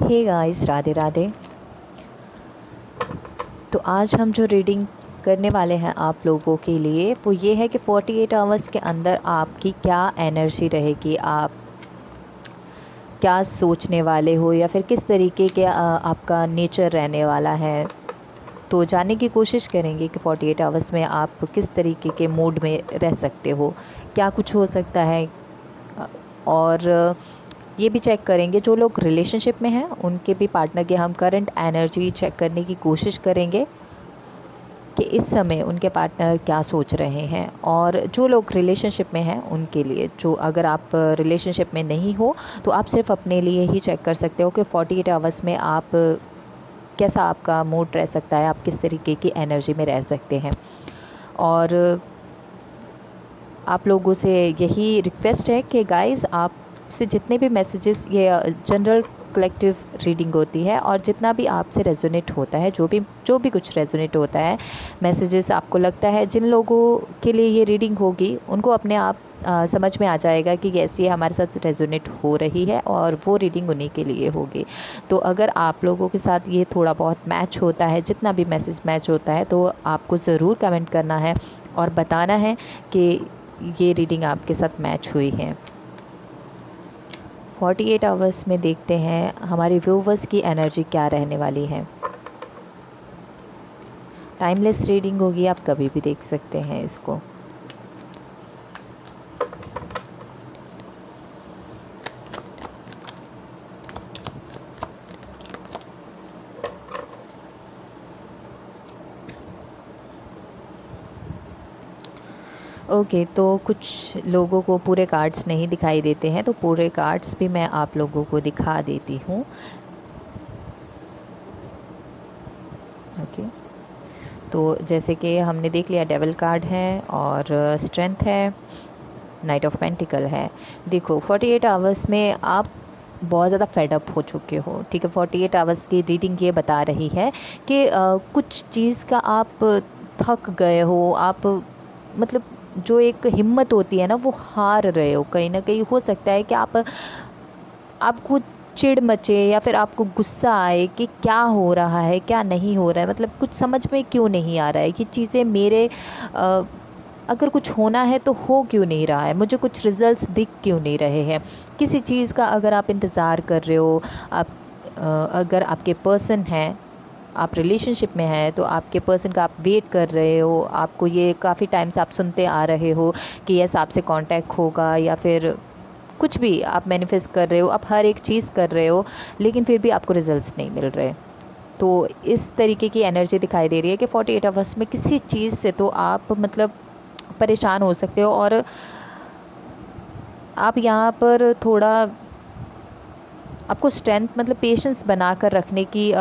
Hey guys, Radhe Radhe. तो आज हम जो रीडिंग करने वाले हैं आप लोगों के लिए वो ये है कि 48 आवर्स के अंदर आपकी क्या एनर्जी रहेगी, आप क्या सोचने वाले हो या फिर किस तरीके के आपका नेचर रहने वाला है। तो जानने की कोशिश करेंगे कि 48 आवर्स में आप किस तरीके के मूड में रह सकते हो, क्या कुछ हो सकता है। और ये भी चेक करेंगे जो लोग रिलेशनशिप में हैं उनके भी पार्टनर की हम करंट एनर्जी चेक करने की कोशिश करेंगे कि इस समय उनके पार्टनर क्या सोच रहे हैं। और जो लोग रिलेशनशिप में हैं उनके लिए, जो अगर आप रिलेशनशिप में नहीं हो तो आप सिर्फ अपने लिए ही चेक कर सकते हो कि 48 आवर्स में आप कैसा आपका मूड रह सकता है, आप किस तरीके की एनर्जी में रह सकते हैं। और आप लोगों से यही रिक्वेस्ट है कि गाइस, आप से जितने भी मैसेजेस, ये जनरल कलेक्टिव रीडिंग होती है और जितना भी आपसे रेजोनेट होता है, जो भी कुछ रेजोनेट होता है मैसेजेस, आपको लगता है जिन लोगों के लिए ये रीडिंग होगी उनको अपने आप समझ में आ जाएगा कि यस, ये हमारे साथ रेजोनेट हो रही है और वो रीडिंग उन्हीं के लिए होगी। तो अगर आप लोगों के साथ ये थोड़ा बहुत मैच होता है, जितना भी मैसेज मैच होता है, तो आपको ज़रूर कमेंट करना है और बताना है कि ये रीडिंग आपके साथ मैच हुई है। 48 आवर्स में देखते हैं हमारे व्यूवर्स की एनर्जी क्या रहने वाली है। टाइमलेस रीडिंग होगी, आप कभी भी देख सकते हैं इसको। ओके, तो कुछ लोगों को पूरे कार्ड्स नहीं दिखाई देते हैं, तो पूरे कार्ड्स भी मैं आप लोगों को दिखा देती हूँ। ओके, तो जैसे कि हमने देख लिया, डेविल कार्ड है और स्ट्रेंथ है, नाइट ऑफ पेंटिकल है। देखो, 48 आवर्स में आप बहुत ज़्यादा फेडअप हो चुके हो, ठीक है। 48 आवर्स की रीडिंग ये बता रही है कि कुछ चीज़ का आप थक गए हो, आप मतलब जो एक हिम्मत होती है ना, वो हार रहे हो। कहीं ना कहीं हो सकता है कि आपको चिढ़ मचे या फिर आपको गुस्सा आए कि क्या हो रहा है, क्या नहीं हो रहा है, मतलब कुछ समझ में क्यों नहीं आ रहा है, ये चीज़ें मेरे अगर कुछ होना है तो हो क्यों नहीं रहा है, मुझे कुछ रिजल्ट्स दिख क्यों नहीं रहे हैं। किसी चीज़ का अगर आप इंतज़ार कर रहे हो, आप अगर आपके पर्सन हैं, आप रिलेशनशिप में हैं, तो आपके पर्सन का आप वेट कर रहे हो, आपको ये काफ़ी टाइम से आप सुनते आ रहे हो कि यस, आपसे कांटेक्ट होगा, या फिर कुछ भी आप मैनिफेस्ट कर रहे हो, आप हर एक चीज़ कर रहे हो, लेकिन फिर भी आपको रिजल्ट्स नहीं मिल रहे। तो इस तरीके की एनर्जी दिखाई दे रही है कि 48 आवर्स में किसी चीज़ से तो आप मतलब परेशान हो सकते हो। और आप यहाँ पर थोड़ा आपको स्ट्रेंथ, मतलब पेशेंस बना कर रखने की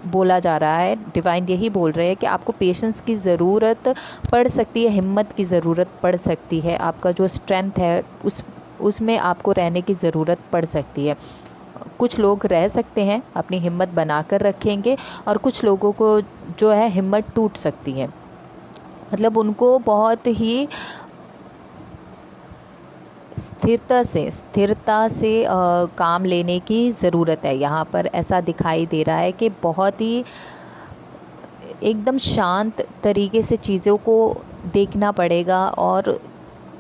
बोला जा रहा है। डिवाइन यही बोल रहे हैं कि आपको पेशेंस की ज़रूरत पड़ सकती है, हिम्मत की ज़रूरत पड़ सकती है, आपका जो स्ट्रेंथ है उसमें आपको रहने की ज़रूरत पड़ सकती है। कुछ लोग रह सकते हैं, अपनी हिम्मत बना कर रखेंगे, और कुछ लोगों को जो है हिम्मत टूट सकती है, मतलब उनको बहुत ही स्थिरता से काम लेने की ज़रूरत है। यहाँ पर ऐसा दिखाई दे रहा है कि बहुत ही एकदम शांत तरीके से चीज़ों को देखना पड़ेगा और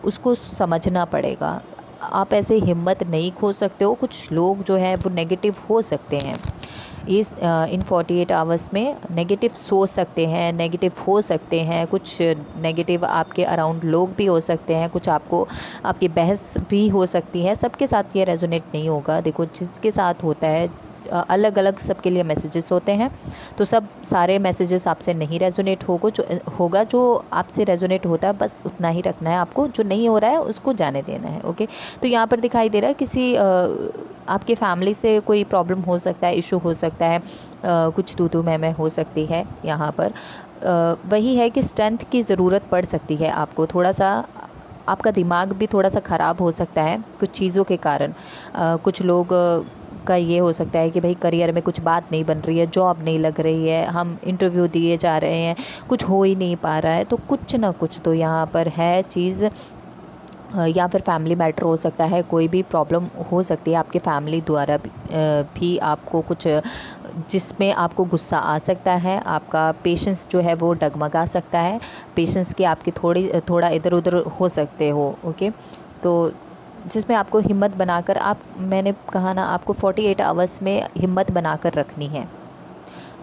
उसको समझना पड़ेगा। आप ऐसे हिम्मत नहीं खो सकते हो। कुछ लोग जो है वो नेगेटिव हो सकते हैं, इस इन 48 आवर्स में नेगेटिव सोच सकते हैं, नेगेटिव हो सकते हैं, कुछ नेगेटिव आपके अराउंड लोग भी हो सकते हैं, कुछ आपकी बहस भी हो सकती है। सबके साथ ये रेजोनेट नहीं होगा। देखो, जिसके साथ होता है अलग अलग सबके लिए मैसेजेस होते हैं, तो सब सारे मैसेजेस आपसे नहीं रेजोनेट होगा। जो आपसे रेजोनेट होता है बस उतना ही रखना है आपको, जो नहीं हो रहा है उसको जाने देना है। ओके, तो यहाँ पर दिखाई दे रहा है किसी आपके फैमिली से कोई प्रॉब्लम हो सकता है, इशू हो सकता है, कुछ तू मैं हो सकती है। यहाँ पर वही है कि स्ट्रेंथ की ज़रूरत पड़ सकती है आपको। थोड़ा सा आपका दिमाग भी थोड़ा सा ख़राब हो सकता है कुछ चीज़ों के कारण। कुछ लोग का ये हो सकता है कि भाई करियर में कुछ बात नहीं बन रही है, जॉब नहीं लग रही है, हम इंटरव्यू दिए जा रहे हैं, कुछ हो ही नहीं पा रहा है। तो कुछ ना कुछ तो यहाँ पर है चीज़ या फिर फैमिली मैटर हो सकता है, कोई भी प्रॉब्लम हो सकती है आपके फैमिली द्वारा भी आपको कुछ जिसमें आपको गुस्सा आ सकता है, आपका पेशेंस जो है वो डगमगा सकता है, पेशेंस की आपकी थोड़ा इधर उधर हो सकते हो। ओके, तो जिसमें आपको हिम्मत बनाकर मैंने कहा ना, आपको 48 आवर्स में हिम्मत बनाकर रखनी है।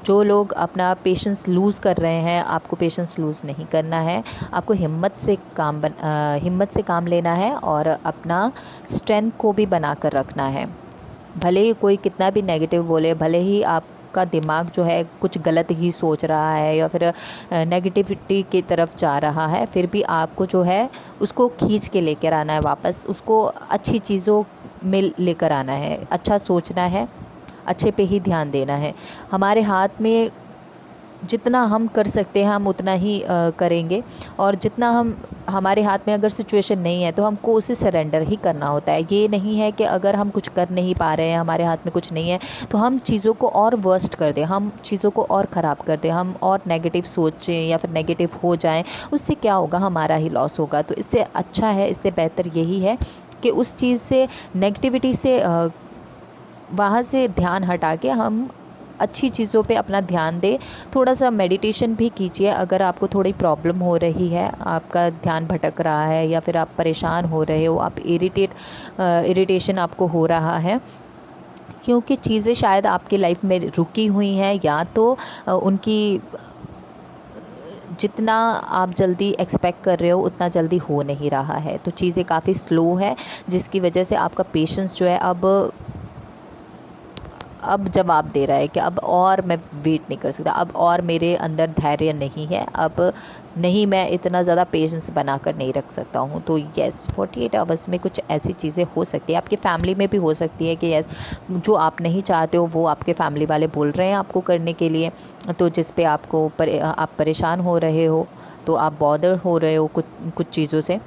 जो लोग अपना पेशेंस लूज़ कर रहे हैं, आपको पेशेंस लूज़ नहीं करना है। आपको हिम्मत से काम लेना है और अपना स्ट्रेंथ को भी बना कर रखना है। भले ही कोई कितना भी नेगेटिव बोले, भले ही आपका दिमाग जो है कुछ गलत ही सोच रहा है या फिर नेगेटिविटी की तरफ जा रहा है, फिर भी आपको जो है उसको खींच के लेकर आना है वापस, उसको अच्छी चीज़ों में लेकर आना है, अच्छा सोचना है, अच्छे पे ही ध्यान देना है। हमारे हाथ में जितना हम कर सकते हैं हम उतना ही करेंगे, और जितना हमारे हाथ में अगर सिचुएशन नहीं है तो हमको उसे सरेंडर ही करना होता है। ये नहीं है कि अगर हम कुछ कर नहीं पा रहे हैं, हमारे हाथ में कुछ नहीं है, तो हम चीज़ों को और वर्स्ट कर दें, हम चीज़ों को और ख़राब कर दें, हम और नेगेटिव सोचें या फिर नेगेटिव हो जाएं। उससे क्या होगा, हमारा ही लॉस होगा। तो इससे अच्छा है, इससे बेहतर यही है कि उस चीज़ से, नेगेटिविटी से वहाँ से ध्यान हटा के हम अच्छी चीज़ों पे अपना ध्यान दें। थोड़ा सा मेडिटेशन भी कीजिए अगर आपको थोड़ी प्रॉब्लम हो रही है, आपका ध्यान भटक रहा है या फिर आप परेशान हो रहे हो, आप इरिटेशन आपको हो रहा है, क्योंकि चीज़ें शायद आपकी लाइफ में रुकी हुई हैं, या तो उनकी जितना आप जल्दी एक्सपेक्ट कर रहे हो उतना जल्दी हो नहीं रहा है। तो चीज़ें काफ़ी स्लो है, जिसकी वजह से आपका पेशेंस जो है अब जवाब दे रहा है कि अब और मैं वेट नहीं कर सकता, अब और मेरे अंदर धैर्य नहीं है, अब नहीं, मैं इतना ज़्यादा पेशेंस बनाकर नहीं रख सकता हूँ। तो यस, 48 आवर्स में कुछ ऐसी चीज़ें हो सकती है, आपकी फैमिली में भी हो सकती है कि यस, जो आप नहीं चाहते हो वो आपके फैमिली वाले बोल रहे हैं आपको करने के लिए, तो जिस पे आप परेशान हो रहे हो, तो आप बॉदर हो रहे हो कुछ चीज़ों से,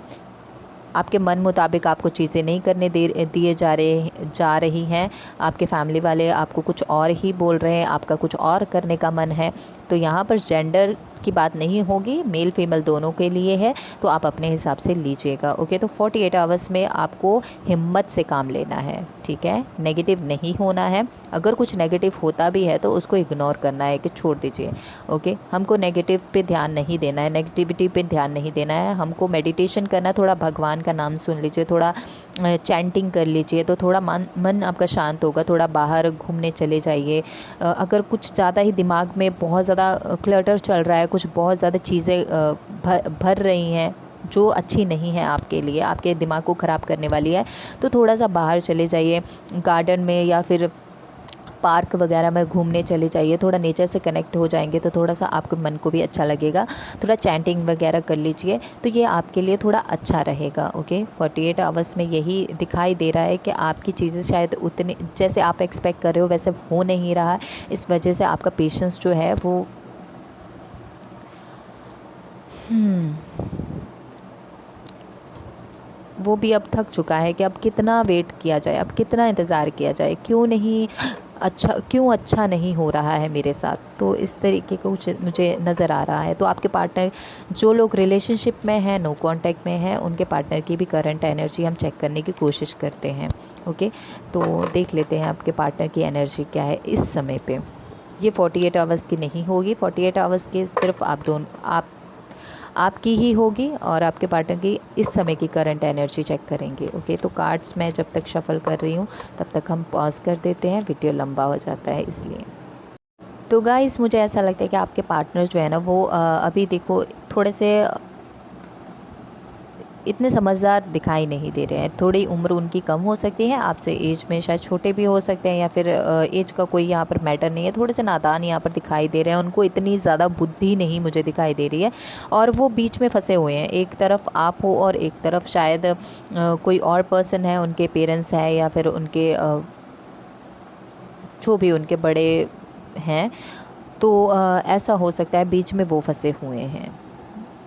आपके मन मुताबिक आपको चीज़ें नहीं करने दिए जा रही हैं, आपके फैमिली वाले आपको कुछ और ही बोल रहे हैं, आपका कुछ और करने का मन है। तो यहाँ पर जेंडर की बात नहीं होगी, मेल फीमेल दोनों के लिए है, तो आप अपने हिसाब से लीजिएगा। ओके, तो 48 आवर्स में आपको हिम्मत से काम लेना है, ठीक है, नेगेटिव नहीं होना है। अगर कुछ नेगेटिव होता भी है तो उसको इग्नोर करना है कि छोड़ दीजिए। ओके, हमको नेगेटिव पे ध्यान नहीं देना है, नेगेटिविटी पे ध्यान नहीं देना है, हमको मेडिटेशन करना, थोड़ा भगवान का नाम सुन लीजिए, थोड़ा चैंटिंग कर लीजिए, तो थोड़ा मन आपका शांत होगा। थोड़ा बाहर घूमने चले जाइए। अगर कुछ ज़्यादा ही दिमाग में बहुत ज़्यादा क्लटर चल रहा है, कुछ बहुत ज़्यादा चीज़ें भर रही हैं जो अच्छी नहीं है आपके लिए, आपके दिमाग को ख़राब करने वाली है, तो थोड़ा सा बाहर चले जाइए, गार्डन में या फिर पार्क वगैरह में घूमने चले जाइए, थोड़ा नेचर से कनेक्ट हो जाएंगे तो थोड़ा सा आपके मन को भी अच्छा लगेगा। थोड़ा चैंटिंग वगैरह कर लीजिए, तो ये आपके लिए थोड़ा अच्छा रहेगा। ओके, 48 आवर्स में यही दिखाई दे रहा है कि आपकी चीज़ें शायद उतनी जैसे आप एक्सपेक्ट कर रहे हो वैसे हो नहीं रहा है। इस वजह से आपका पेशेंस जो है वो भी अब थक चुका है कि अब कितना वेट किया जाए, अब कितना इंतज़ार किया जाए, क्यों अच्छा नहीं हो रहा है मेरे साथ। तो इस तरीके का कुछ मुझे नज़र आ रहा है। तो आपके पार्टनर, जो लोग रिलेशनशिप में हैं, नो कांटेक्ट में हैं, उनके पार्टनर की भी करंट एनर्जी हम चेक करने की कोशिश करते हैं। ओके, तो देख लेते हैं आपके पार्टनर की एनर्जी क्या है इस समय पे। ये 48 आवर्स की नहीं होगी, 48 आवर्स के सिर्फ आपकी ही होगी, और आपके पार्टनर की इस समय की करंट एनर्जी चेक करेंगे। ओके, तो कार्ड्स मैं जब तक शफल कर रही हूँ तब तक हम पॉज कर देते हैं, वीडियो लंबा हो जाता है इसलिए। तो गाइस, मुझे ऐसा लगता है कि आपके पार्टनर जो है ना वो अभी देखो थोड़े से इतने समझदार दिखाई नहीं दे रहे हैं। थोड़ी उम्र उनकी कम हो सकती है आपसे, एज में शायद छोटे भी हो सकते हैं, या फिर एज का कोई यहाँ पर मैटर नहीं है। थोड़े से नादान यहाँ पर दिखाई दे रहे हैं, उनको इतनी ज़्यादा बुद्धि नहीं मुझे दिखाई दे रही है, और वो बीच में फंसे हुए हैं। एक तरफ आप हो और एक तरफ शायद कोई और पर्सन है, उनके पेरेंट्स हैं या फिर उनके जो भी उनके बड़े हैं। तो ऐसा हो सकता है बीच में वो फंसे हुए हैं।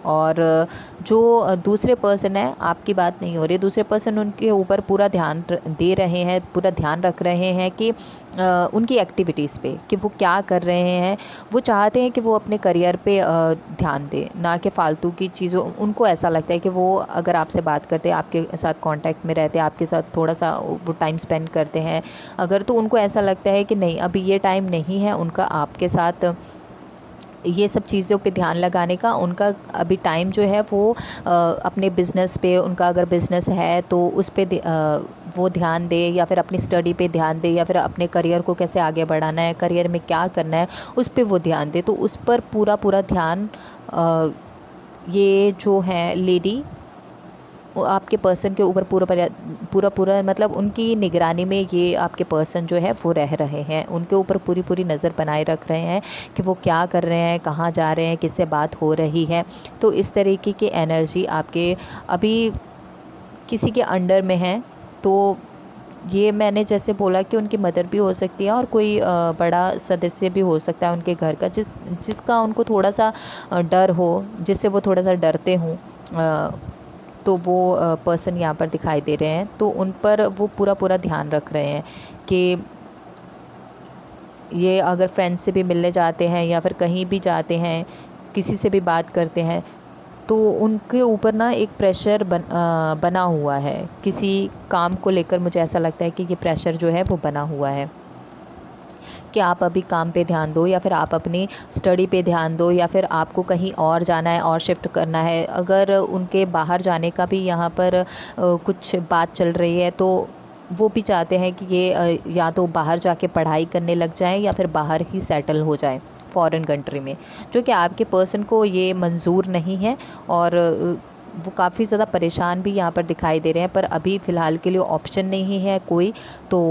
और जो दूसरे पर्सन है, आपकी बात नहीं हो रही, दूसरे पर्सन उनके ऊपर पूरा ध्यान दे रहे हैं, पूरा ध्यान रख रहे हैं कि उनकी एक्टिविटीज़ पे कि वो क्या कर रहे हैं। वो चाहते हैं कि वो अपने करियर पे ध्यान दें, ना कि फ़ालतू की चीज़ों। उनको ऐसा लगता है कि वो अगर आपसे बात करते हैं, आपके साथ कांटेक्ट में रहते हैं, आपके साथ थोड़ा सा वो टाइम स्पेंड करते हैं अगर, तो उनको ऐसा लगता है कि नहीं, अभी ये टाइम नहीं है उनका आपके साथ ये सब चीज़ों पे ध्यान लगाने का। उनका अभी टाइम जो है वो अपने बिज़नेस पे, उनका अगर बिज़नेस है तो उस पे वो ध्यान दे, या फिर अपनी स्टडी पे ध्यान दे, या फिर अपने करियर को कैसे आगे बढ़ाना है, करियर में क्या करना है, उस पे वो ध्यान दे। तो उस पर पूरा पूरा ध्यान ये जो है लेडी, वो आपके पर्सन के ऊपर पूरा पूरा मतलब उनकी निगरानी में ये आपके पर्सन जो है वो रह रहे हैं। उनके ऊपर पूरी पूरी नज़र बनाए रख रहे हैं कि वो क्या कर रहे हैं, कहाँ जा रहे हैं, किससे बात हो रही है। तो इस तरीके की एनर्जी आपके अभी किसी के अंडर में है। तो ये मैंने जैसे बोला कि उनकी मदर भी हो सकती है और कोई बड़ा सदस्य भी हो सकता है उनके घर का, जिसका उनको थोड़ा सा डर हो, जिससे वो थोड़ा सा डरते हों। तो वो पर्सन यहाँ पर दिखाई दे रहे हैं। तो उन पर वो पूरा पूरा ध्यान रख रहे हैं कि ये अगर फ्रेंड्स से भी मिलने जाते हैं या फिर कहीं भी जाते हैं, किसी से भी बात करते हैं, तो उनके ऊपर ना एक प्रेशर बना हुआ है किसी काम को लेकर। मुझे ऐसा लगता है कि ये प्रेशर जो है वो बना हुआ है कि आप अभी काम पे ध्यान दो, या फिर आप अपनी स्टडी पे ध्यान दो, या फिर आपको कहीं और जाना है और शिफ्ट करना है। अगर उनके बाहर जाने का भी यहाँ पर कुछ बात चल रही है, तो वो भी चाहते हैं कि ये या तो बाहर जाके पढ़ाई करने लग जाएं या फिर बाहर ही सेटल हो जाएं फॉरेन कंट्री में, जो कि आपके पर्सन को ये मंजूर नहीं है। और वो काफ़ी ज़्यादा परेशान भी यहाँ पर दिखाई दे रहे हैं, पर अभी फ़िलहाल के लिए ऑप्शन नहीं है कोई। तो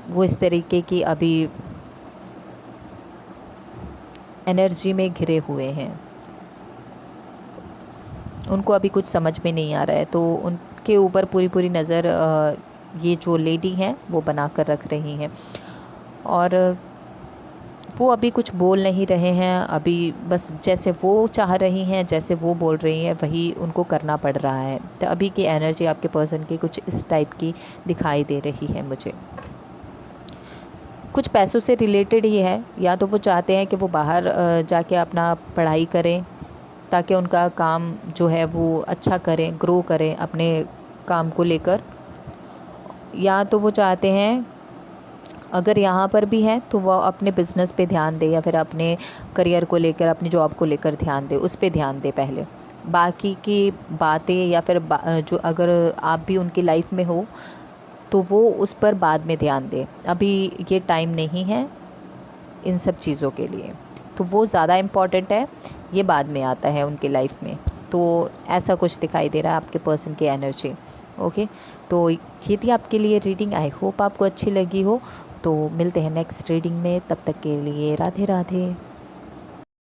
वो इस तरीके की अभी एनर्जी में घिरे हुए हैं। उनको अभी कुछ समझ में नहीं आ रहा है, तो उनके ऊपर पूरी पूरी नज़र ये जो लेडी हैं वो बना कर रख रही हैं। और वो अभी कुछ बोल नहीं रहे हैं, अभी बस जैसे वो चाह रही हैं, जैसे वो बोल रही हैं, वही उनको करना पड़ रहा है। तो अभी की एनर्जी आपके पर्सन की कुछ इस टाइप की दिखाई दे रही है मुझे। कुछ पैसों से रिलेटेड ही है, या तो वो चाहते हैं कि वो बाहर जाके अपना पढ़ाई करें ताकि उनका काम जो है वो अच्छा करें, ग्रो करें अपने काम को लेकर। या तो वो चाहते हैं, अगर यहाँ पर भी है तो वो अपने बिज़नेस पे ध्यान दे, या फिर अपने करियर को लेकर, अपनी जॉब को लेकर ध्यान दे, उस पे ध्यान दे पहले। बाकी की बातें या फिर जो अगर आप भी उनकी लाइफ में हो तो वो उस पर बाद में ध्यान दे। अभी ये टाइम नहीं है इन सब चीज़ों के लिए, तो वो ज़्यादा इम्पॉर्टेंट है, ये बाद में आता है उनकी लाइफ में। तो ऐसा कुछ दिखाई दे रहा है आपके पर्सन की एनर्जी। ओके, तो ये थी आपके लिए रीडिंग। आई होप आपको अच्छी लगी हो। तो मिलते हैं नेक्स्ट रीडिंग में, तब तक के लिए राधे राधे।